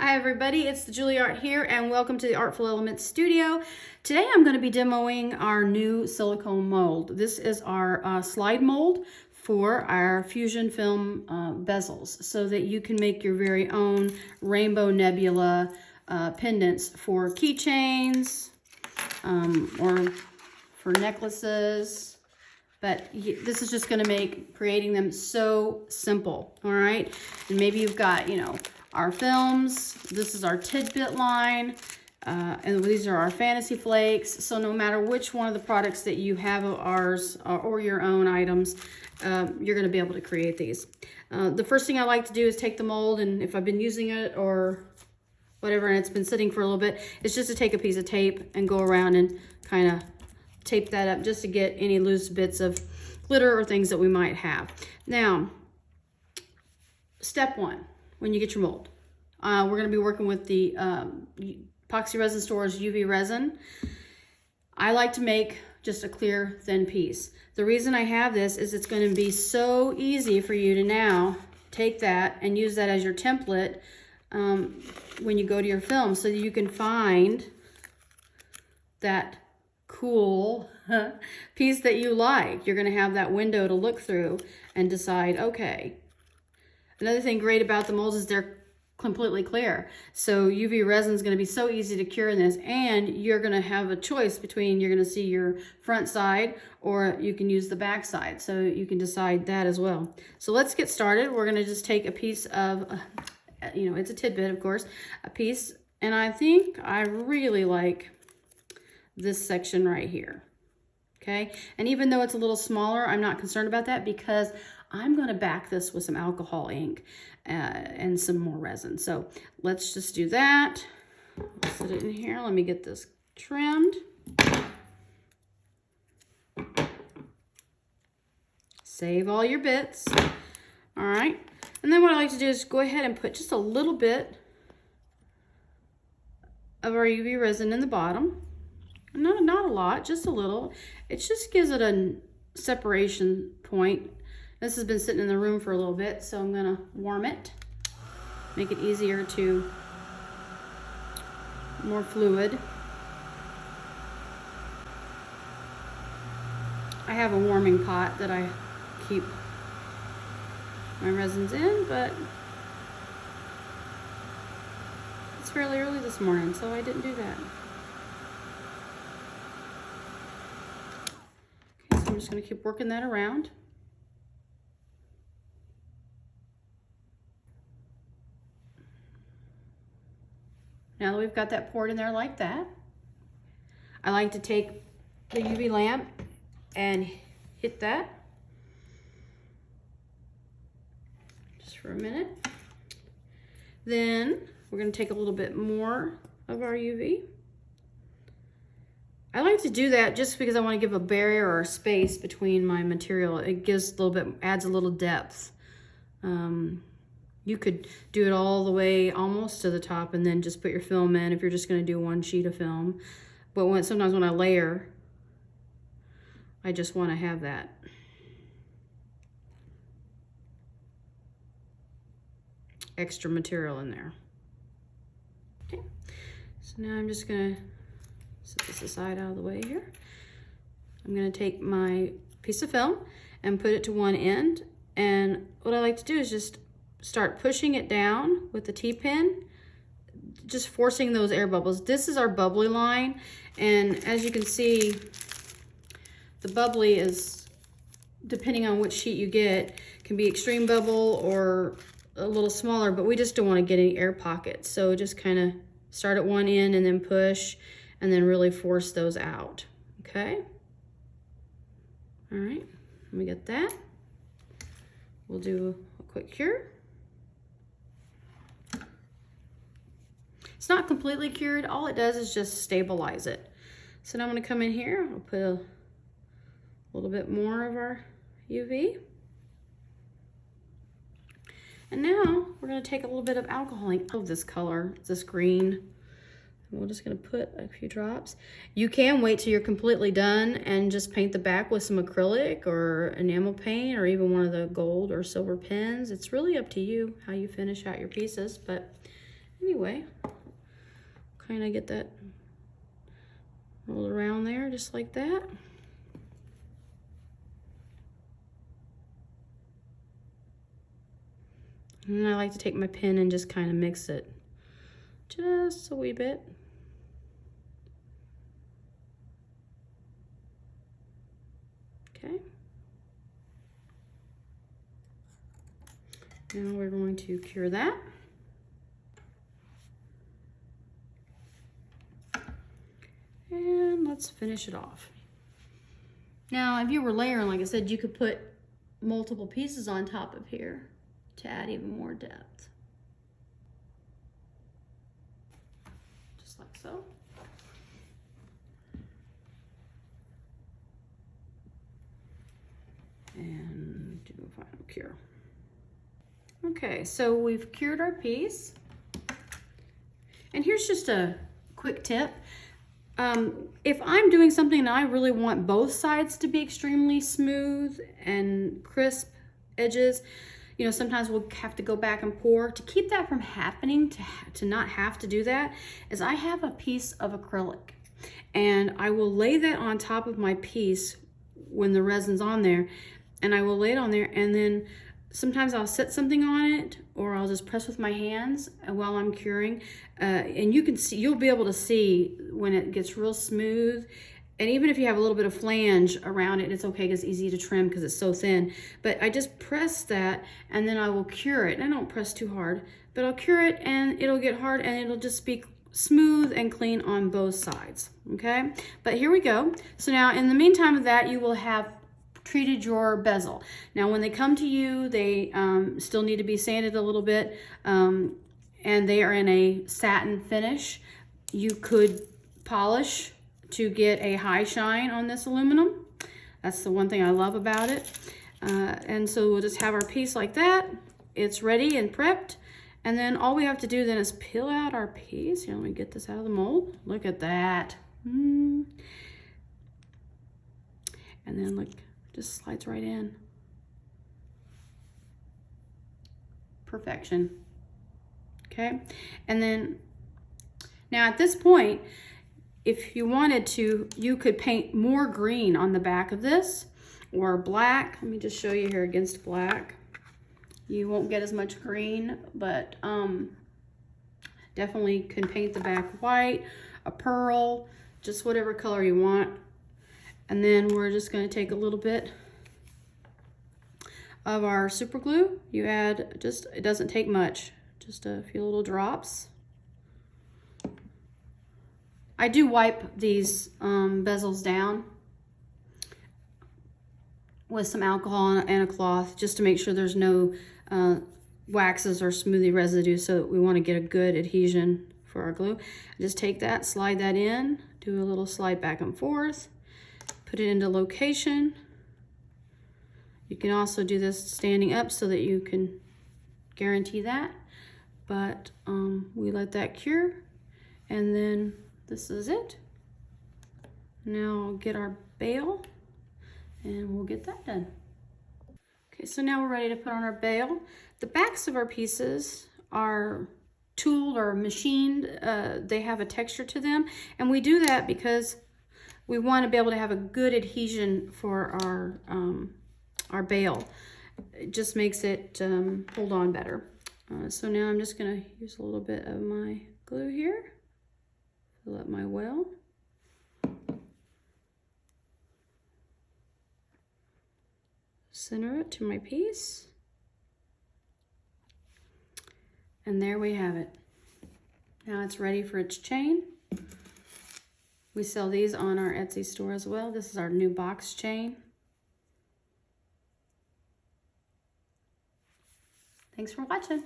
Hi everybody, it's the Juilliard here and welcome to the Artful Elements studio. Today I'm going to be demoing our new silicone mold. This is our slide mold for our Fusion film bezels so that you can make your very own rainbow nebula pendants for keychains or for necklaces. But this is just going to make creating them so simple, all right? And maybe you've got, our films. This is our tidbit line, and these are our fantasy flakes. So no matter which one of the products that you have of ours or your own items, you're going to be able to create these. The first thing I like to do is take the mold, and if I've been using it or whatever and it's been sitting for a little bit, it's just to take a piece of tape and go around and kind of tape that up just to get any loose bits of glitter or things that we might have. Now, step one, when you get your mold, we're going to be working with the Epoxy Resin Store's UV resin. I like to make just a clear, thin piece. The reason I have this is it's going to be so easy for you to now take that and use that as your template when you go to your film, so that you can find that cool piece that you like. You're going to have that window to look through and decide, okay. Another thing great about the molds is they're completely clear. So UV resin is going to be so easy to cure in this, and you're going to have a choice between, you're going to see your front side or you can use the back side. So you can decide that as well. So let's get started. We're going to just take a piece of, it's a tidbit, of course, a piece. And I think I really like this section right here. Okay. And even though it's a little smaller, I'm not concerned about that because I'm going to back this with some alcohol ink and some more resin. So let's just do that. I'll set it in here. Let me get this trimmed. Save all your bits. All right. And then what I like to do is go ahead and put just a little bit of our UV resin in the bottom. Not a lot, just a little. It just gives it a separation point. This has been sitting in the room for a little bit, so I'm gonna warm it, make it easier to, more fluid. I have a warming pot that I keep my resins in, but it's fairly early this morning, so I didn't do that. Okay, so I'm just gonna keep working that around. Now that we've got that poured in there like that, I like to take the UV lamp and hit that just for a minute. Then we're going to take a little bit more of our UV. I like to do that just because I want to give a barrier or a space between my material. It gives a little bit, adds a little depth. You could do it all the way almost to the top and then just put your film in if you're just going to do one sheet of film. But sometimes when I layer, I just want to have that. Extra material in there. Okay, so now I'm just going to set this aside out of the way here. I'm going to take my piece of film and put it to one end. And what I like to do is just start pushing it down with the T-pin, just forcing those air bubbles. This is our bubbly line, and as you can see, the bubbly is, depending on which sheet you get, can be extreme bubble or a little smaller, but we just don't want to get any air pockets. So just kind of start at one end and then push, and then really force those out, okay? All right, let me get that. We'll do a quick cure. It's not completely cured. All it does is just stabilize it. So now I'm going to come in here. I'll put a little bit more of our UV. And now we're going to take a little bit of alcohol ink of this color, this green. And we're just going to put a few drops. You can wait till you're completely done and just paint the back with some acrylic or enamel paint or even one of the gold or silver pens. It's really up to you how you finish out your pieces, but Anyway, kind of get that rolled around there just like that. And I like to take my pen and just kind of mix it just a wee bit. Okay. Now we're going to cure that. And let's finish it off. Now, if you were layering, like I said, you could put multiple pieces on top of here to add even more depth. Just like so. And do a final cure. Okay, so we've cured our piece. And here's just a quick tip. If I'm doing something and I really want both sides to be extremely smooth and crisp edges, you know, sometimes we'll have to go back and pour. To keep that from happening, to not have to do that, is I have a piece of acrylic. And I will lay that on top of my piece when the resin's on there. And I will lay it on there, and then sometimes I'll set something on it, or I'll just press with my hands while I'm curing. And you can see, you'll be able to see when it gets real smooth. And even if you have a little bit of flange around it, it's okay because it's easy to trim because it's so thin. But I just press that, and then I will cure it. I don't press too hard, but I'll cure it, and it'll get hard, and it'll just be smooth and clean on both sides, okay? But here we go. So now in the meantime of that, you will have treated your bezel. Now when they come to you, they still need to be sanded a little bit, and they are in a satin finish. You could polish to get a high shine on this aluminum. That's the one thing I love about it. And so we'll just have our piece like that. It's ready and prepped. And then all we have to do then is peel out our piece. Here, let me get this out of the mold. Look at that. And then look, just slides right in. Perfection. Okay. And then now at this point, if you wanted to, you could paint more green on the back of this, or black. Let me just show you here against black. You won't get as much green, but definitely can paint the back white, a pearl, just whatever color you want. And then we're just going to take a little bit of our super glue. You add just, it doesn't take much, just a few little drops. I do wipe these bezels down with some alcohol and a cloth just to make sure there's no waxes or smoothie residue, so that we want to get a good adhesion for our glue. Just take that, slide that in, do a little slide back and forth, put it into location. You can also do this standing up so that you can guarantee that, but we let that cure, and then this is it. Now I'll get our bail and we'll get that done. Okay, so now we're ready to put on our bail. The backs of our pieces are tooled or machined. They have a texture to them, and we do that because we want to be able to have a good adhesion for our bail. It just makes it hold on better. So now I'm just going to use a little bit of my glue here. Fill up my well. Center it to my piece. And there we have it. Now it's ready for its chain. We sell these on our Etsy store as well. This is our new box chain. Thanks for watching.